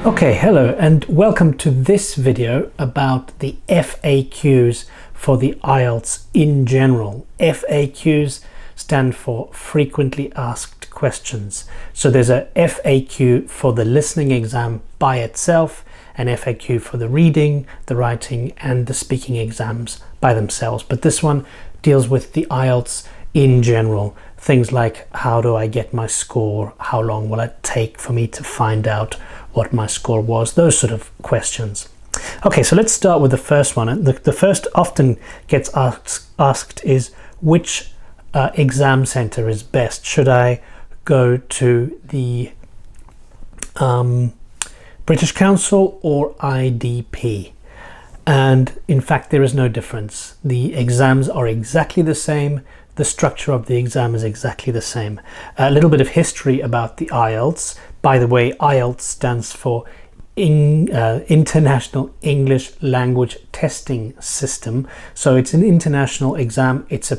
Okay, hello and welcome to this video about the FAQs for the IELTS in general. FAQs stand for frequently asked questions. So there's a FAQ for the listening exam by itself, an FAQ for the reading, the writing and the speaking exams by themselves. But this one deals with the IELTS in general. Things like, how do I get my score? How long will it take for me to find out what my score was? Those sort of questions. Okay, so let's start with the first one. The first often gets asked is, which exam center is best? Should I go to the British Council or IDP? And in fact, there is no difference. The exams are exactly the same. The structure of the exam is exactly the same. A little bit of history about the IELTS. By the way, IELTS stands for International English Language Testing System. So it's an international exam. It's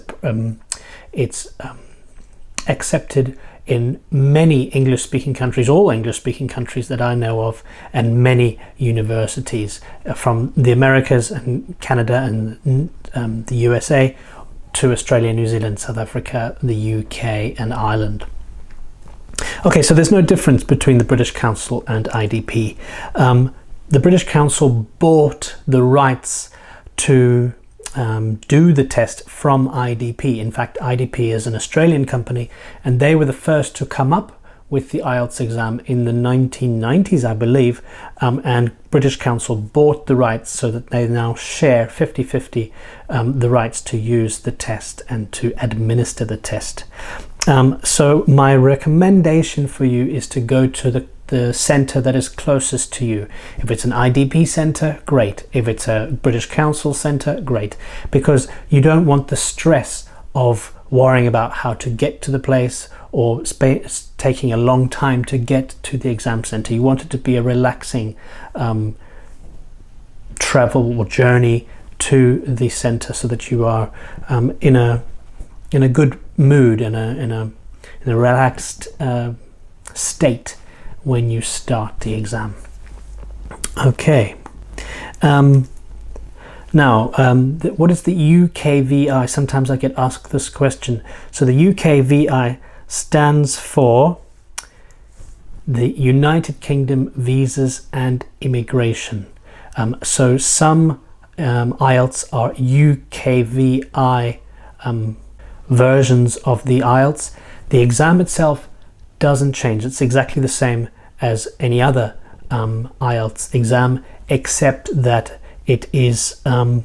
accepted in many English-speaking countries, all English-speaking countries that I know of, and many universities from the Americas and Canada and the USA to Australia, New Zealand, South Africa, the UK and Ireland. Okay, so there's no difference between the British Council and IDP. The British Council bought the rights to do the test from IDP. In fact, IDP is an Australian company and they were the first to come up with the IELTS exam in the 1990s, I believe, and British Council bought the rights so that they now share 50-50 the rights to use the test and to administer the test. So my recommendation for you is to go to the center that is closest to you. If it's an IDP center, great. If it's a British Council center, great, because you don't want the stress of worrying about how to get to the place or taking a long time to get to the exam center. You want it to be a relaxing travel or journey to the center so that you are in a good mood, in a relaxed state when you start the exam. Okay. Now, what is the UKVI? Sometimes I get asked this question. So the UKVI stands for the United Kingdom Visas and Immigration. So some IELTS are UKVI versions of the IELTS. The exam itself doesn't change. It's exactly the same as any other IELTS exam, except that it is there's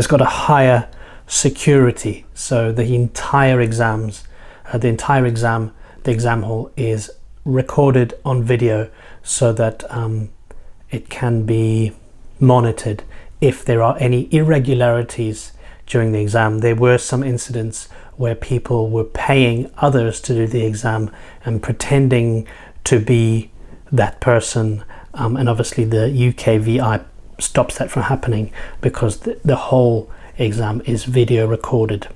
got a higher security. So the entire exam hall is recorded on video so that it can be monitored if there are any irregularities during the exam. There were some incidents where people were paying others to do the exam and pretending to be that person, and obviously the UKVI stops that from happening because the whole exam is video recorded,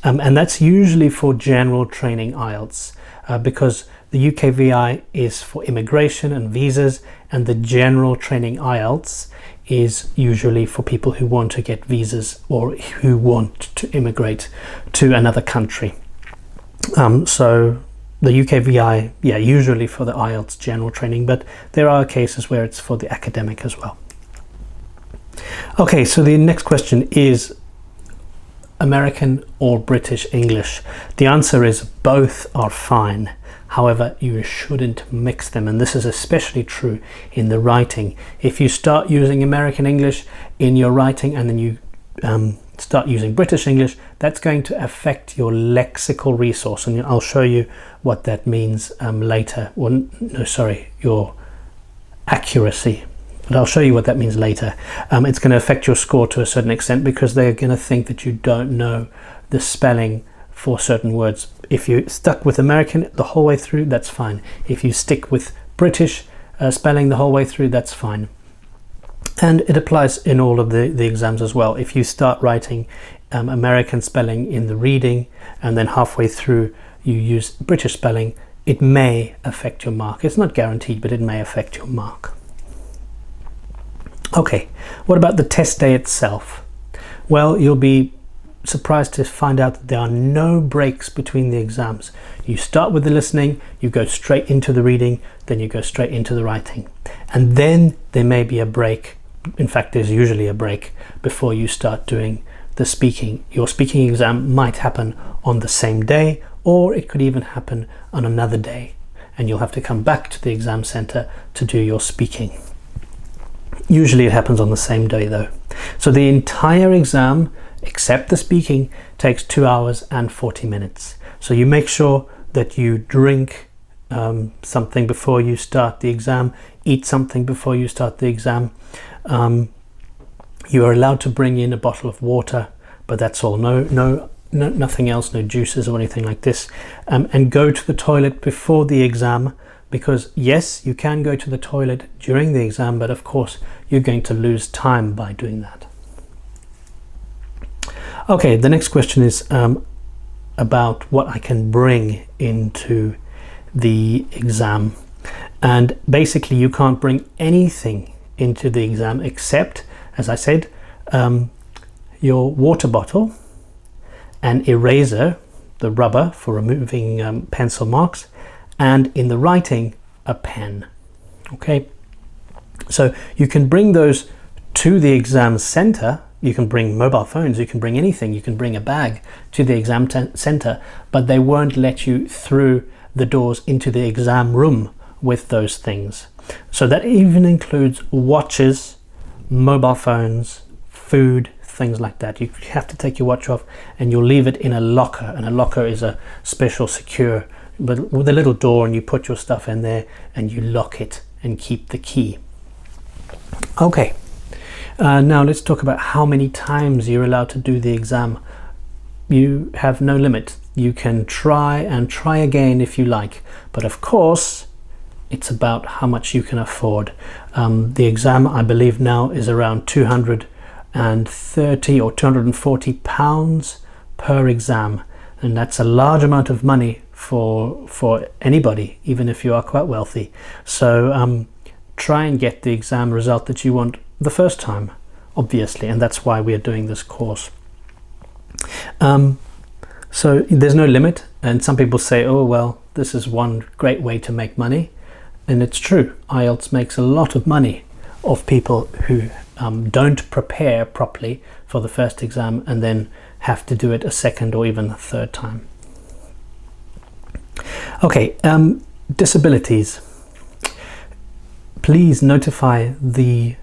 and that's usually for general training IELTS, because the UKVI is for immigration and visas, and the general training IELTS is usually for people who want to get visas or who want to immigrate to another country. So the UKVI, yeah, usually for the IELTS general training, but there are cases where it's for the academic as well. Okay, so the next question is American or British English. The answer is both are fine. However, you shouldn't mix them, and this is especially true in the writing. If you start using American English in your writing and then you start using British English, that's going to affect your lexical resource, and I'll show you what that means later. Well, no, sorry, your accuracy. But I'll show you what that means later. It's going to affect your score to a certain extent because they're going to think that you don't know the spelling for certain words. If you're stuck with American the whole way through, that's fine. If you stick with British spelling the whole way through, that's fine. And it applies in all of the exams as well. If you start writing American spelling in the reading and then halfway through you use British spelling, it may affect your mark. It's not guaranteed, but it may affect your mark. Okay, what about the test day itself? Well, you'll be surprised to find out that there are no breaks between the exams. You start with the listening, you go straight into the reading, then you go straight into the writing. And then there may be a break. In fact, there's usually a break before you start doing the speaking. Your speaking exam might happen on the same day, or it could even happen on another day. And you'll have to come back to the exam center to do your speaking. Usually it happens on the same day though. So the entire exam, except the speaking, takes 2 hours and 40 minutes. So you make sure that you drink something before you start the exam, eat something before you start the exam. You are allowed to bring in a bottle of water, but that's all. Nothing else, no juices or anything like this. And go to the toilet before the exam, because yes, you can go to the toilet during the exam, but of course you're going to lose time by doing that. Okay, the next question is about what I can bring into the exam. And basically you can't bring anything into the exam except, as I said, your water bottle, an eraser, the rubber for removing pencil marks, and in the writing, a pen. Okay, so you can bring those to the exam center. You can bring mobile phones, you can bring anything, you can bring a bag to the exam center, but they won't let you through the doors into the exam room with those things. So that even includes watches, mobile phones, food, things like that. You have to take your watch off and you'll leave it in a locker, and a locker is a special secure, but with a little door, and you put your stuff in there and you lock it and keep the key. Okay, now let's talk about how many times you're allowed to do the exam. You have no limit. You can try and try again if you like, but of course it's about how much you can afford. The exam, I believe now, is around 230 or 240 pounds per exam, and that's a large amount of money for anybody, even if you are quite wealthy. So try and get the exam result that you want the first time, obviously, and that's why we are doing this course. So there's no limit, and some people say, oh well, this is one great way to make money, and it's true. IELTS makes a lot of money off people who don't prepare properly for the first exam and then have to do it a second or even a third time. Okay, disabilities. Please notify the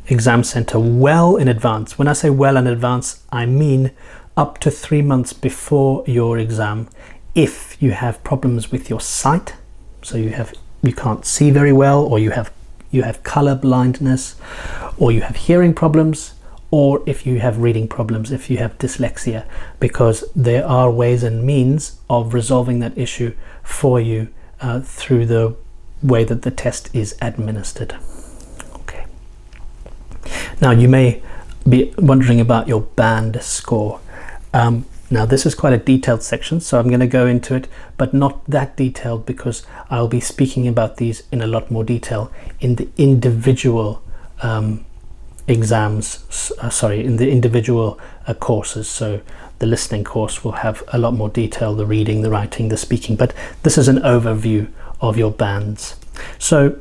exam center well in advance. When I say well in advance, I mean up to 3 months before your exam. If you have problems with your sight, so you can't see very well, or you have color blindness, or you have hearing problems, or if you have reading problems, if you have dyslexia, because there are ways and means of resolving that issue for you through the way that the test is administered. Okay. Now you may be wondering about your band score. Now this is quite a detailed section, so I'm going to go into it, but not that detailed, because I'll be speaking about these in a lot more detail in the individual in the individual courses. So the listening course will have a lot more detail, the reading, the writing, the speaking, but this is an overview of your bands. So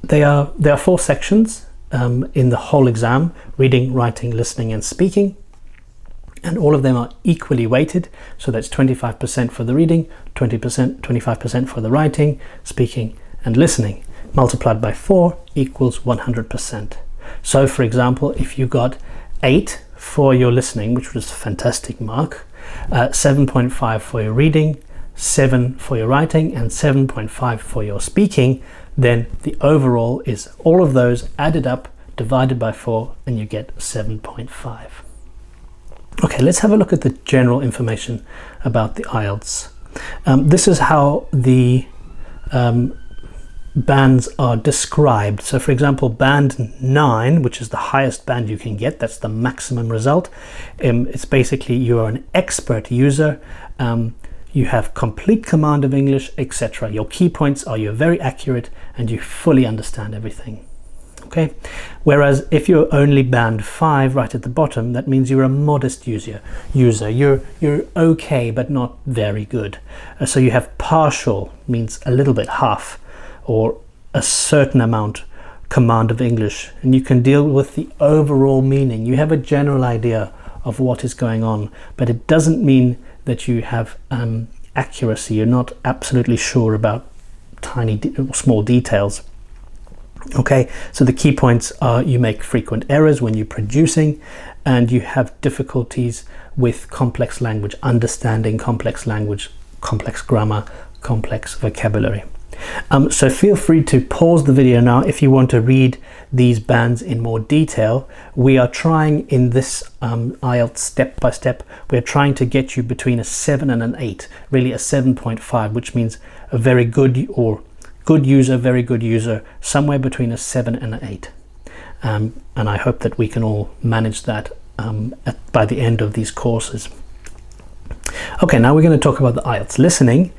there are 4 sections in the whole exam: reading, writing, listening and speaking, and all of them are equally weighted. So that's 25% for the reading, 25% for the writing, speaking and listening, multiplied by 4 equals 100%. So for example, if you got 8 for your listening, which was a fantastic mark, 7.5 for your reading, 7 for your writing and 7.5 for your speaking, then the overall is all of those added up, divided by 4, and you get 7.5. Okay, let's have a look at the general information about the IELTS. This is how the bands are described. So for example, band 9, which is the highest band you can get, that's the maximum result. It's basically you are an expert user. you have complete command of English, etc. Your key points are you're very accurate and you fully understand everything. Okay, whereas if you're only band 5 right at the bottom, that means you're a modest user. You're okay but not very good. So you have partial, means a little bit, half, or a certain amount command of English, and you can deal with the overall meaning. You have a general idea of what is going on, but it doesn't mean that you have accuracy. You're not absolutely sure about small details. Okay, so the key points are you make frequent errors when you're producing, and you have difficulties with complex language, understanding complex language, complex grammar, complex vocabulary. So feel free to pause the video now if you want to read these bands in more detail. We are trying in this IELTS step by step, we're trying to get you between a 7 and an 8, really a 7.5, which means a very good or good user, very good user, somewhere between a 7 and an 8. And I hope that we can all manage that by the end of these courses. Okay, now we're going to talk about the IELTS listening.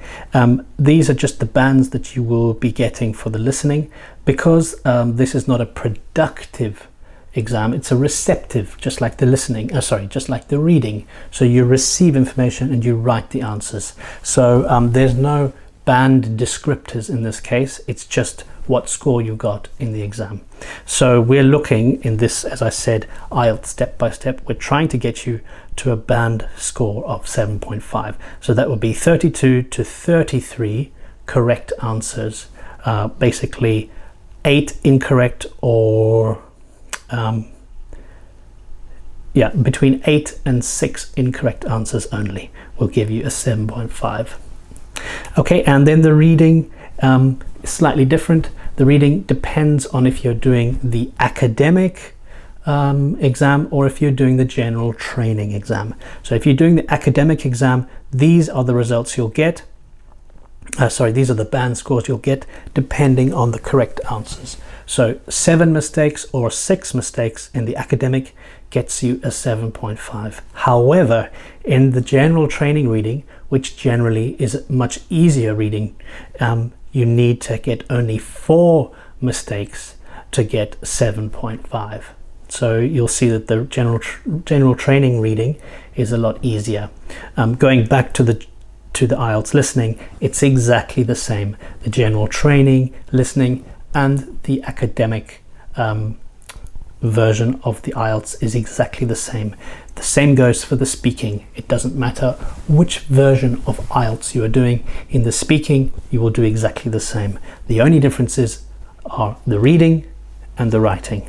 These are just the bands that you will be getting for the listening, because this is not a productive exam, it's a receptive, just like the listening, just like the reading. So you receive information and you write the answers. So there's no band descriptors in this case, it's just what score you got in the exam. So we're looking in this, as I said, IELTS step by step, we're trying to get you to a band score of 7.5. So that would be 32 to 33 correct answers, basically 8 incorrect, or between 8 and 6 incorrect answers only will give you a 7.5. Okay, and then the reading is slightly different. The reading depends on if you're doing the academic exam or if you're doing the general training exam. So if you're doing the academic exam, these are the results you'll get. These are the band scores you'll get depending on the correct answers. So 7 mistakes or 6 mistakes in the academic gets you a 7.5. However, in the general training reading, which generally is a much easier reading, you need to get only 4 mistakes to get 7.5. So you'll see that the general training reading is a lot easier. Going back to the IELTS listening, it's exactly the same. The general training, listening, and the academic version of the IELTS is exactly the same. The same goes for the speaking. It doesn't matter which version of IELTS you are doing. In the speaking, you will do exactly the same. The only differences are the reading and the writing.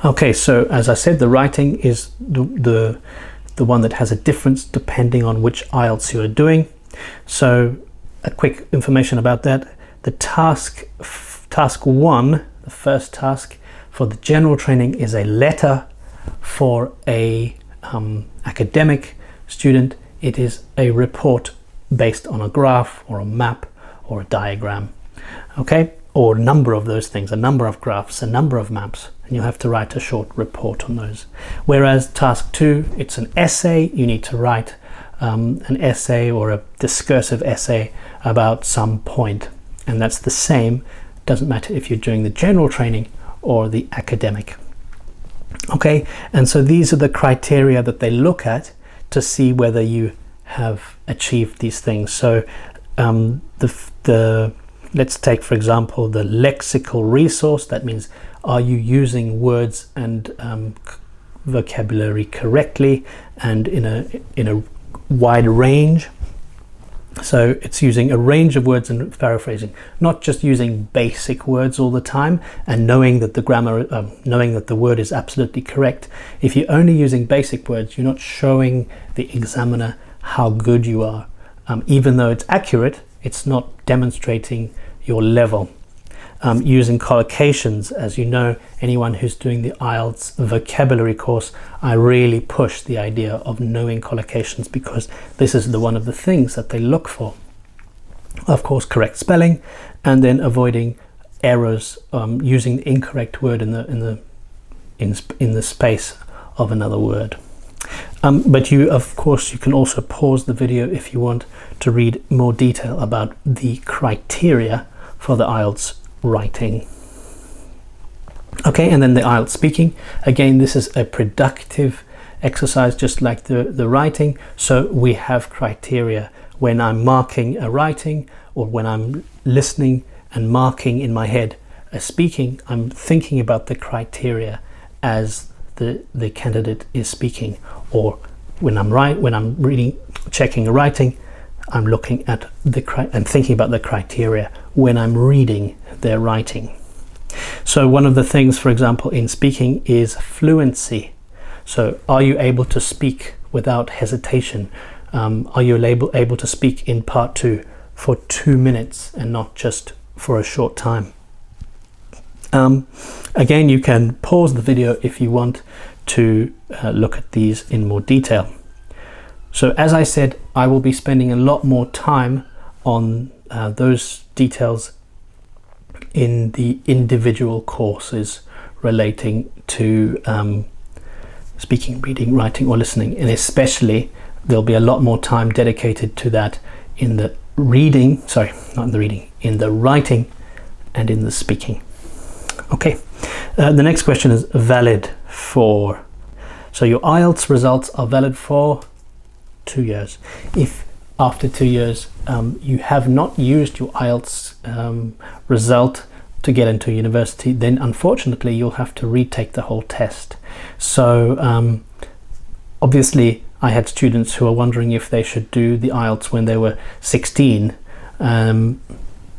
Okay, so as I said, the writing is the one that has a difference depending on which IELTS you are doing. So a quick information about that. The task 1, the first task for the general training, is a letter. For a academic student, it is a report based on a graph or a map or a diagram. Okay, or a number of those things, a number of graphs, a number of maps, and you have to write a short report on those. Whereas task 2, it's an essay. You need to write an essay or a discursive essay about some point, and that's the same. Doesn't matter if you're doing the general training or the academic. Okay, and so these are the criteria that they look at to see whether you have achieved these things. So let's take, for example, the lexical resource. That means, are you using words and vocabulary correctly and in a wide range? So it's using a range of words and paraphrasing, not just using basic words all the time and knowing that the grammar, knowing that the word is absolutely correct. If you're only using basic words, you're not showing the examiner how good you are. Even though it's accurate, it's not demonstrating your level. Using collocations, as you know, anyone who's doing the IELTS vocabulary course, I really push the idea of knowing collocations, because this is one of the things that they look for. Of course, correct spelling, and then avoiding errors, using the incorrect word in the space of another word. But you, of course, you can also pause the video if you want to read more detail about the criteria for the IELTS writing. Okay, and then the IELTS speaking. Again, this is a productive exercise, just like the writing. So we have criteria when I'm marking a writing, or when I'm listening and marking in my head a speaking, I'm thinking about the criteria as the candidate is speaking. Or when I'm reading, checking a writing, I'm looking at and thinking about the criteria when I'm reading their writing. So one of the things, for example, in speaking is fluency. So are you able to speak without hesitation? Are you able to speak in part 2 for 2 minutes and not just for a short time? Again, you can pause the video if you want to look at these in more detail. So as I said, I will be spending a lot more time on those details in the individual courses relating to speaking, reading, writing or listening, and especially there'll be a lot more time dedicated to that in the reading, sorry, not in the reading, in the writing and in the speaking. Okay, the next question is valid for. So your IELTS results are valid for 2 years. If after 2 years you have not used your IELTS result to get into university, then unfortunately you'll have to retake the whole test. So obviously I had students who are wondering if they should do the IELTS when they were 16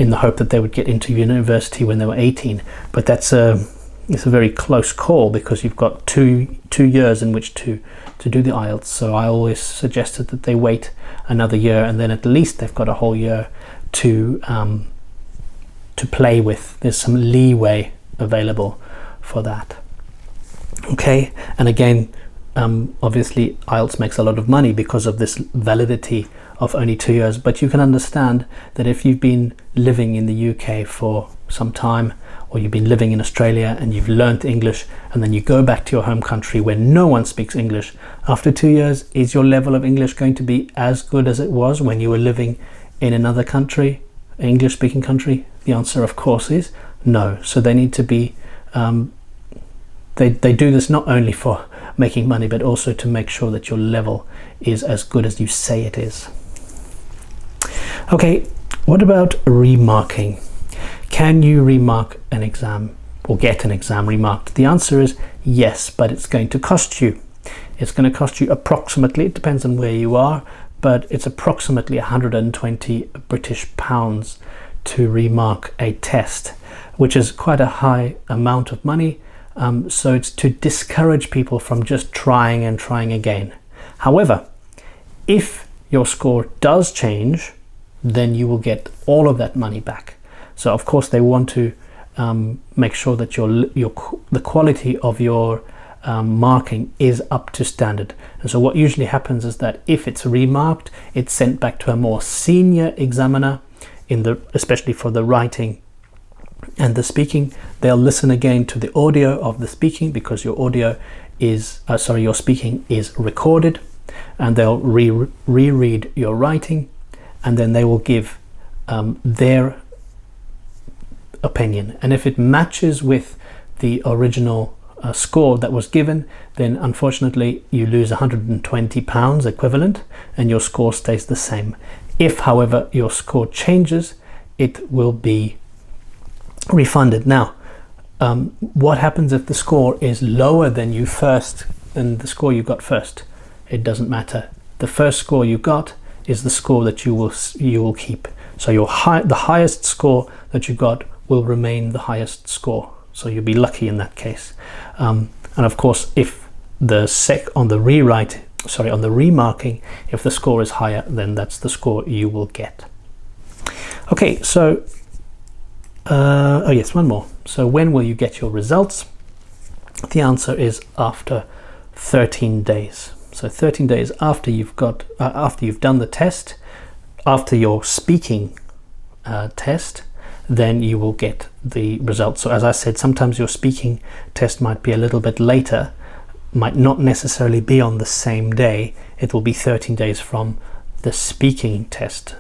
in the hope that they would get into university when they were 18, but it's a very close call, because you've got two years in which to do the IELTS. So I always suggested that they wait another year, and then at least they've got a whole year to play with. There's some leeway available for that. Okay, and again, obviously IELTS makes a lot of money because of this validity of only 2 years, but you can understand that if you've been living in the UK for some time, or you've been living in Australia and you've learnt English, and then you go back to your home country where no one speaks English, after 2 years, is your level of English going to be as good as it was when you were living in another country, English speaking country? The answer, of course, is no. So they need to be they do this not only for making money, but also to make sure that your level is as good as you say it is. Okay, what about remarking? Can you remark an exam or get an exam remarked? The answer is yes, but it's going to cost you. It's going to cost you approximately, it depends on where you are, but it's approximately 120 British pounds to remark a test, which is quite a high amount of money. So it's to discourage people from just trying and trying again. However, if your score does change, then you will get all of that money back. So of course they want to make sure that the quality of your marking is up to standard. And so what usually happens is that if it's remarked, it's sent back to a more senior examiner, especially for the writing and the speaking. They'll listen again to the audio of the speaking, because your your speaking is recorded, and they'll reread your writing, and then they will give their opinion. And if it matches with the original score that was given, then unfortunately you lose 120 pounds equivalent, and your score stays the same. If, however, your score changes, it will be refunded. Now, what happens if the score is lower than the score you got first? It doesn't matter. The first score you got is the score that you will keep. So the highest score that you got will remain the highest score. So you'll be lucky in that case. And of course, if on the remarking, if the score is higher, then that's the score you will get. Okay, so oh yes, one more. So when will you get your results? The answer is after 13 days. So 13 days after you've done the test, after your speaking test, then you will get the results. So as I said, sometimes your speaking test might be a little bit later might not necessarily be on the same day. It will be 13 days from the speaking test.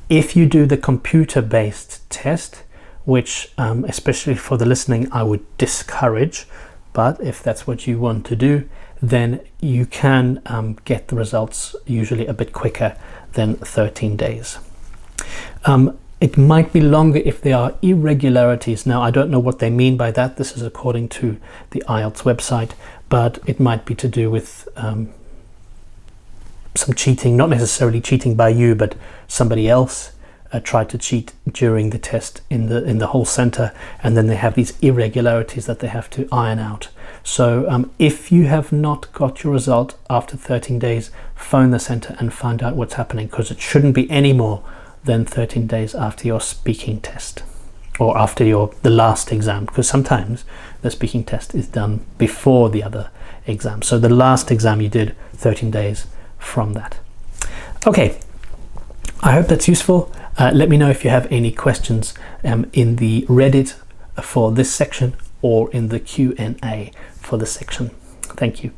If you do the computer-based test, which especially for the listening I would discourage, but if that's what you want to do, then you can get the results usually a bit quicker than 13 days. It might be longer if there are irregularities. Now, I don't know what they mean by that. This is according to the IELTS website, but it might be to do with some cheating, not necessarily cheating by you, but somebody else tried to cheat during the test in the whole center, and then they have these irregularities that they have to iron out. So if you have not got your result after 13 days, phone the center and find out what's happening, because it shouldn't be any more than 13 days after your speaking test, or after the last exam, because sometimes the speaking test is done before the other exam. So the last exam you did 13 days from that. Okay, I hope that's useful. Let me know if you have any questions in the Reddit for this section or in the Q&A for this section. Thank you.